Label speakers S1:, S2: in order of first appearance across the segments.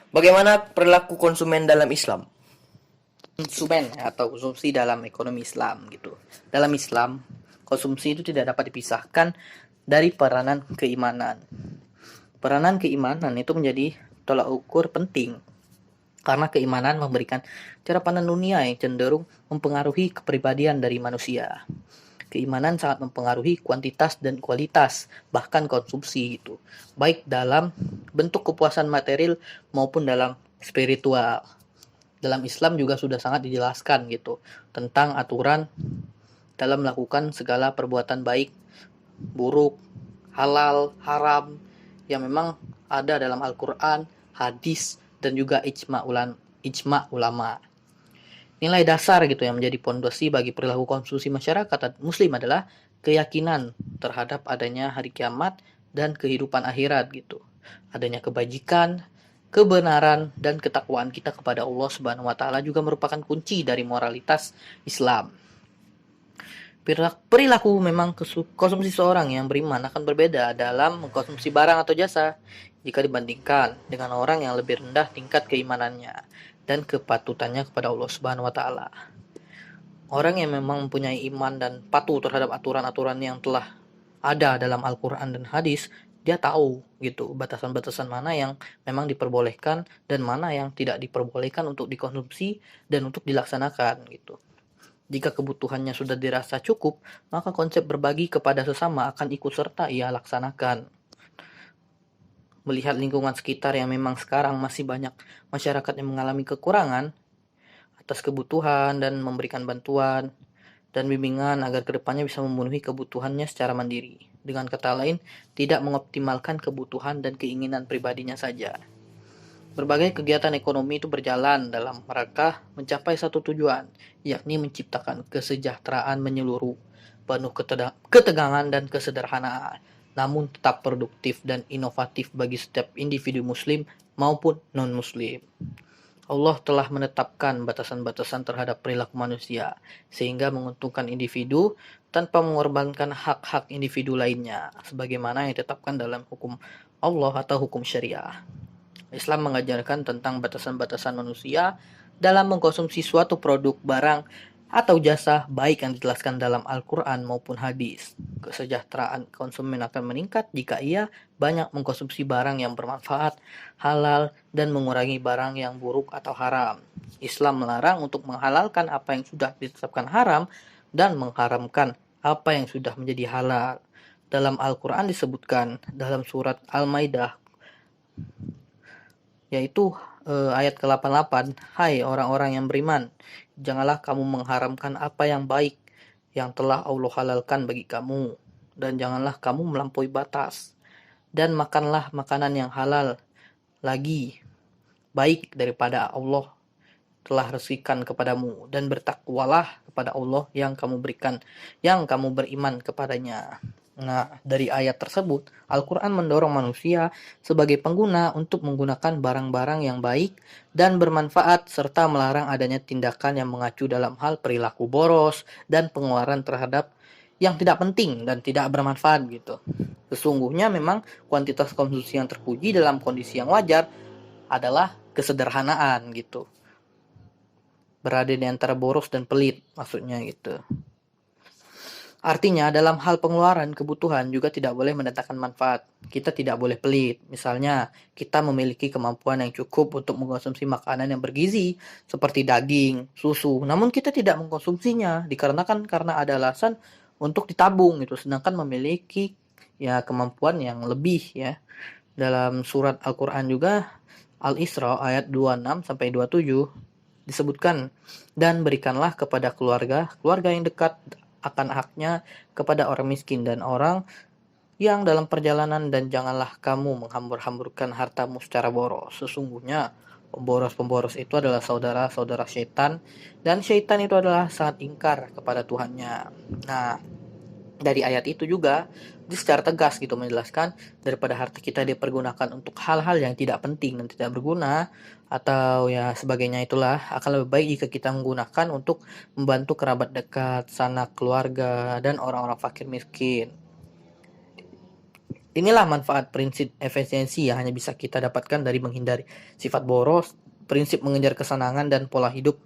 S1: Bagaimana perilaku konsumen dalam Islam?
S2: Konsumen atau konsumsi dalam ekonomi Islam gitu. Dalam Islam, konsumsi itu tidak dapat dipisahkan dari peranan keimanan. Peranan keimanan itu menjadi tolak ukur penting karena keimanan memberikan cara pandang dunia yang cenderung mempengaruhi kepribadian dari manusia. Keimanan sangat mempengaruhi kuantitas dan kualitas, bahkan konsumsi itu, baik dalam bentuk kepuasan material maupun dalam spiritual. Dalam Islam juga sudah sangat dijelaskan gitu tentang aturan dalam melakukan segala perbuatan baik, buruk, halal, haram yang memang ada dalam Al-Quran, hadis, dan juga ijma ulama. Nilai dasar gitu yang menjadi pondasi bagi perilaku konsumsi masyarakat muslim adalah keyakinan terhadap adanya hari kiamat dan kehidupan akhirat gitu. Adanya kebajikan, kebenaran, dan ketakwaan kita kepada Allah Subhanahu wa taala juga merupakan kunci dari moralitas Islam. Perilaku memang konsumsi seorang yang beriman akan berbeda dalam mengkonsumsi barang atau jasa jika dibandingkan dengan orang yang lebih rendah tingkat keimanannya dan kepatutannya kepada Allah Subhanahu wa taala. Orang yang memang mempunyai iman dan patuh terhadap aturan-aturan yang telah ada dalam Al-Quran dan hadis, dia tahu gitu batasan-batasan mana yang memang diperbolehkan dan mana yang tidak diperbolehkan untuk dikonsumsi dan untuk dilaksanakan gitu. Jika kebutuhannya sudah dirasa cukup, maka konsep berbagi kepada sesama akan ikut serta ia laksanakan. Melihat lingkungan sekitar yang memang sekarang masih banyak masyarakat yang mengalami kekurangan atas kebutuhan dan memberikan bantuan dan bimbingan agar kedepannya bisa memenuhi kebutuhannya secara mandiri. Dengan kata lain, tidak mengoptimalkan kebutuhan dan keinginan pribadinya saja. Berbagai kegiatan ekonomi itu berjalan dalam rangka mencapai satu tujuan, yakni menciptakan kesejahteraan menyeluruh, penuh ketegangan dan kesederhanaan, namun tetap produktif dan inovatif bagi setiap individu muslim maupun non-muslim. Allah telah menetapkan batasan-batasan terhadap perilaku manusia, sehingga menguntungkan individu tanpa mengorbankan hak-hak individu lainnya, sebagaimana yang ditetapkan dalam hukum Allah atau hukum syariah. Islam mengajarkan tentang batasan-batasan manusia dalam mengkonsumsi suatu produk, barang, atau jasa baik yang dijelaskan dalam Al-Quran maupun hadis. Kesejahteraan konsumen akan meningkat jika ia banyak mengkonsumsi barang yang bermanfaat, halal, dan mengurangi barang yang buruk atau haram. Islam melarang untuk menghalalkan apa yang sudah ditetapkan haram dan mengharamkan apa yang sudah menjadi halal. Dalam Al-Quran disebutkan dalam surat Al-Maidah yaitu ayat ke-88, "Hai orang-orang yang beriman, janganlah kamu mengharamkan apa yang baik yang telah Allah halalkan bagi kamu, dan janganlah kamu melampaui batas, dan makanlah makanan yang halal lagi baik daripada Allah telah rezekikan kepadamu, dan bertakwalah kepada Allah yang kamu beriman kepadanya." Nah, dari ayat tersebut, Al-Quran mendorong manusia sebagai pengguna untuk menggunakan barang-barang yang baik dan bermanfaat, serta melarang adanya tindakan yang mengacu dalam hal perilaku boros dan pengeluaran terhadap yang tidak penting dan tidak bermanfaat gitu. Sesungguhnya memang kuantitas konsumsi yang terpuji dalam kondisi yang wajar adalah kesederhanaan gitu. Berada di antara boros dan pelit maksudnya gitu. Artinya dalam hal pengeluaran kebutuhan juga tidak boleh mendatangkan manfaat. Kita tidak boleh pelit. Misalnya, kita memiliki kemampuan yang cukup untuk mengkonsumsi makanan yang bergizi seperti daging, susu. Namun kita tidak mengkonsumsinya dikarenakan karena ada alasan untuk ditabung gitu. Sedangkan memiliki ya kemampuan yang lebih ya. Dalam surat Al-Qur'an juga Al-Isra ayat 26 sampai 27 disebutkan, dan berikanlah kepada keluarga yang dekat akan haknya kepada orang miskin dan orang yang dalam perjalanan, dan janganlah kamu menghambur-hamburkan hartamu secara boros. Sesungguhnya pemboros-pemboros itu adalah saudara-saudara syaitan, dan syaitan itu adalah sangat ingkar kepada Tuhannya. Nah, dari ayat itu juga dia secara tegas gitu menjelaskan, daripada harta kita dipergunakan untuk hal-hal yang tidak penting dan tidak berguna atau ya sebagainya, itulah akan lebih baik jika kita menggunakan untuk membantu kerabat dekat, sanak keluarga, dan orang-orang fakir miskin. Inilah manfaat prinsip efisiensi yang hanya bisa kita dapatkan dari menghindari sifat boros, prinsip mengejar kesenangan dan pola hidup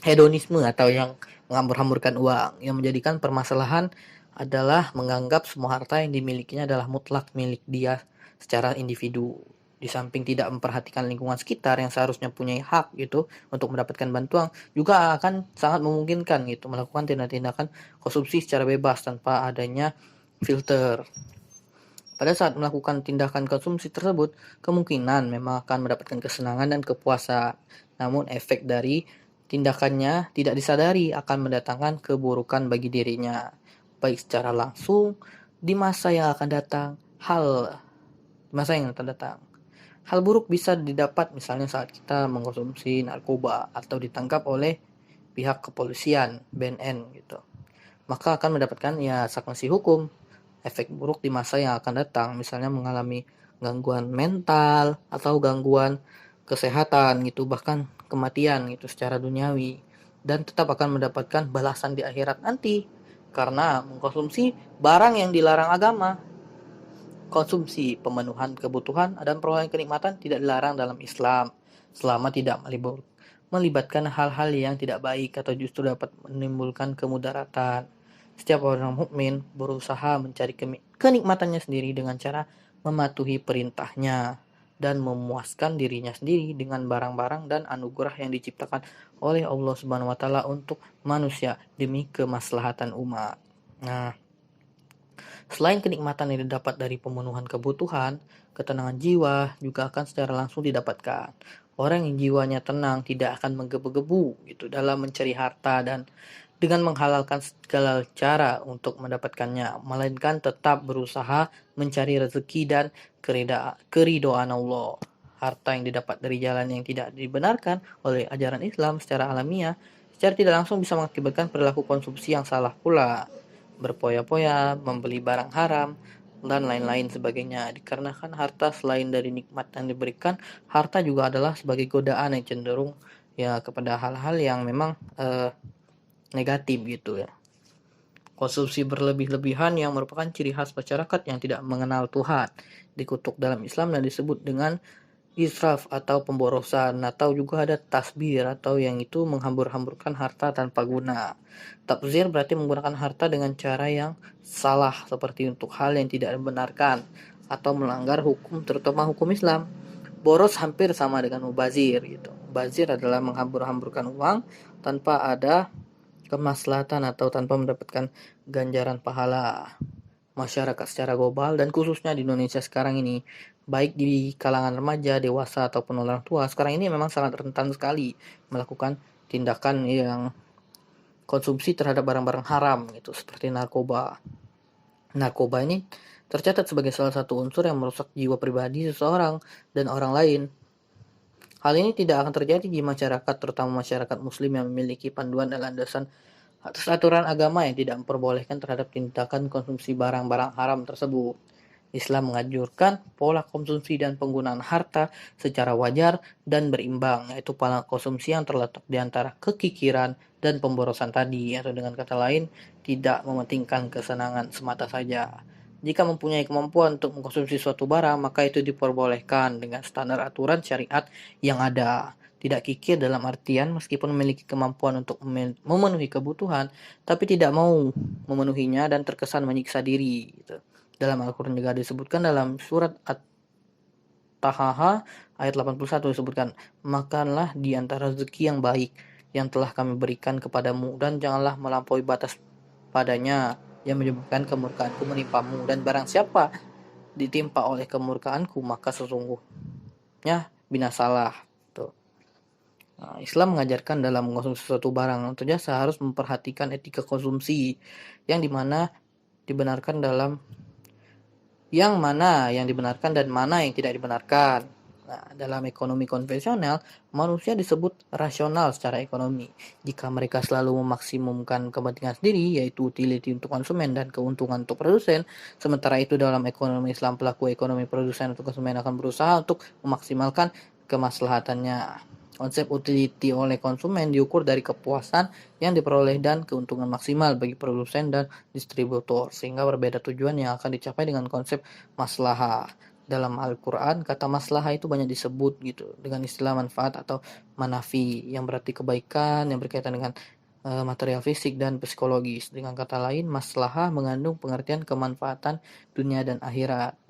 S2: hedonisme atau yang menghambur-hamburkan uang. Yang menjadikan permasalahan adalah menganggap semua harta yang dimilikinya adalah mutlak milik dia secara individu. Di samping tidak memperhatikan lingkungan sekitar yang seharusnya punya hak gitu untuk mendapatkan bantuan, juga akan sangat memungkinkan gitu melakukan tindakan konsumsi secara bebas tanpa adanya filter. Pada saat melakukan tindakan konsumsi tersebut, kemungkinan memang akan mendapatkan kesenangan dan kepuasan. Namun efek dari tindakannya tidak disadari akan mendatangkan keburukan bagi dirinya, baik secara langsung di masa yang akan datang, di masa yang akan datang. Hal buruk bisa didapat misalnya saat kita mengkonsumsi narkoba atau ditangkap oleh pihak kepolisian, BNN gitu. Maka akan mendapatkan ya sanksi hukum. Efek buruk di masa yang akan datang, misalnya mengalami gangguan mental atau gangguan kesehatan gitu, bahkan kematian gitu secara duniawi, dan tetap akan mendapatkan balasan di akhirat nanti karena mengkonsumsi barang yang dilarang agama. Konsumsi pemenuhan kebutuhan dan peroleh kenikmatan tidak dilarang dalam Islam selama tidak melibatkan hal-hal yang tidak baik atau justru dapat menimbulkan kemudaratan. Setiap orang mukmin berusaha mencari kenikmatannya sendiri dengan cara mematuhi perintahnya dan memuaskan dirinya sendiri dengan barang-barang dan anugerah yang diciptakan oleh Allah Subhanahu wa taala untuk manusia demi kemaslahatan umat. Nah, selain kenikmatan yang didapat dari pemenuhan kebutuhan, ketenangan jiwa juga akan secara langsung didapatkan. Orang yang jiwanya tenang tidak akan menggebu-gebu gitu dalam mencari harta dan dengan menghalalkan segala cara untuk mendapatkannya, melainkan tetap berusaha mencari rezeki dan keridoan Allah. Harta yang didapat dari jalan yang tidak dibenarkan oleh ajaran Islam secara alamiah, secara tidak langsung bisa mengakibatkan perilaku konsumsi yang salah pula, berpoya-poya, membeli barang haram, dan lain-lain sebagainya. Dikarenakan harta selain dari nikmat yang diberikan, harta juga adalah sebagai godaan yang cenderung ya kepada hal-hal yang memang negatif gitu ya. Konsumsi berlebih-lebihan yang merupakan ciri khas masyarakat yang tidak mengenal Tuhan, dikutuk dalam Islam dan disebut dengan israf atau pemborosan, atau juga ada tasbir atau yang itu menghambur-hamburkan harta tanpa guna. Tabzir berarti menggunakan harta dengan cara yang salah seperti untuk hal yang tidak dibenarkan atau melanggar hukum terutama hukum Islam. Boros hampir sama dengan mubazir gitu. Mubazir adalah menghambur-hamburkan uang tanpa ada kemaslahatan atau tanpa mendapatkan ganjaran pahala. Masyarakat secara global dan khususnya di Indonesia sekarang ini, baik di kalangan remaja, dewasa ataupun orang tua, sekarang ini memang sangat rentan sekali melakukan tindakan yang konsumsi terhadap barang-barang haram gitu, seperti narkoba. Narkoba ini tercatat sebagai salah satu unsur yang merusak jiwa pribadi seseorang dan orang lain. Hal ini tidak akan terjadi di masyarakat, terutama masyarakat muslim yang memiliki panduan dan landasan atas aturan agama yang tidak memperbolehkan terhadap tindakan konsumsi barang-barang haram tersebut. Islam menganjurkan pola konsumsi dan penggunaan harta secara wajar dan berimbang, yaitu pola konsumsi yang terletak di antara kekikiran dan pemborosan tadi, atau dengan kata lain, tidak mementingkan kesenangan semata saja. Jika mempunyai kemampuan untuk mengkonsumsi suatu barang, maka itu diperbolehkan dengan standar aturan syariat yang ada. Tidak kikir dalam artian meskipun memiliki kemampuan untuk memenuhi kebutuhan, tapi tidak mau memenuhinya dan terkesan menyiksa diri. Gitu. Dalam Al-Quran juga disebutkan dalam surat At-Tahaha ayat 81 disebutkan, makanlah di antara rezeki yang baik yang telah kami berikan kepadamu dan janganlah melampaui batas padanya yang menyebabkan kemurkaanku menimpamu, dan barang siapa ditimpa oleh kemurkaanku maka sesungguhnya binasalah. Tuh. Nah, Islam mengajarkan dalam mengkonsumsi suatu barang atau jasa harus memperhatikan etika konsumsi yang dimana dibenarkan mana yang dibenarkan dan mana yang tidak dibenarkan. Nah, dalam ekonomi konvensional, manusia disebut rasional secara ekonomi. Jika mereka selalu memaksimumkan kepentingan sendiri, yaitu utility untuk konsumen dan keuntungan untuk produsen, sementara itu dalam ekonomi Islam, pelaku ekonomi produsen atau konsumen akan berusaha untuk memaksimalkan kemaslahatannya. Konsep utility oleh konsumen diukur dari kepuasan yang diperoleh dan keuntungan maksimal bagi produsen dan distributor, sehingga berbeda tujuan yang akan dicapai dengan konsep maslahah. Dalam Al-Quran, kata maslahah itu banyak disebut gitu dengan istilah manfaat atau manafi, yang berarti kebaikan yang berkaitan dengan material fisik dan psikologis. Dengan kata lain, maslahah mengandung pengertian kemanfaatan dunia dan akhirat.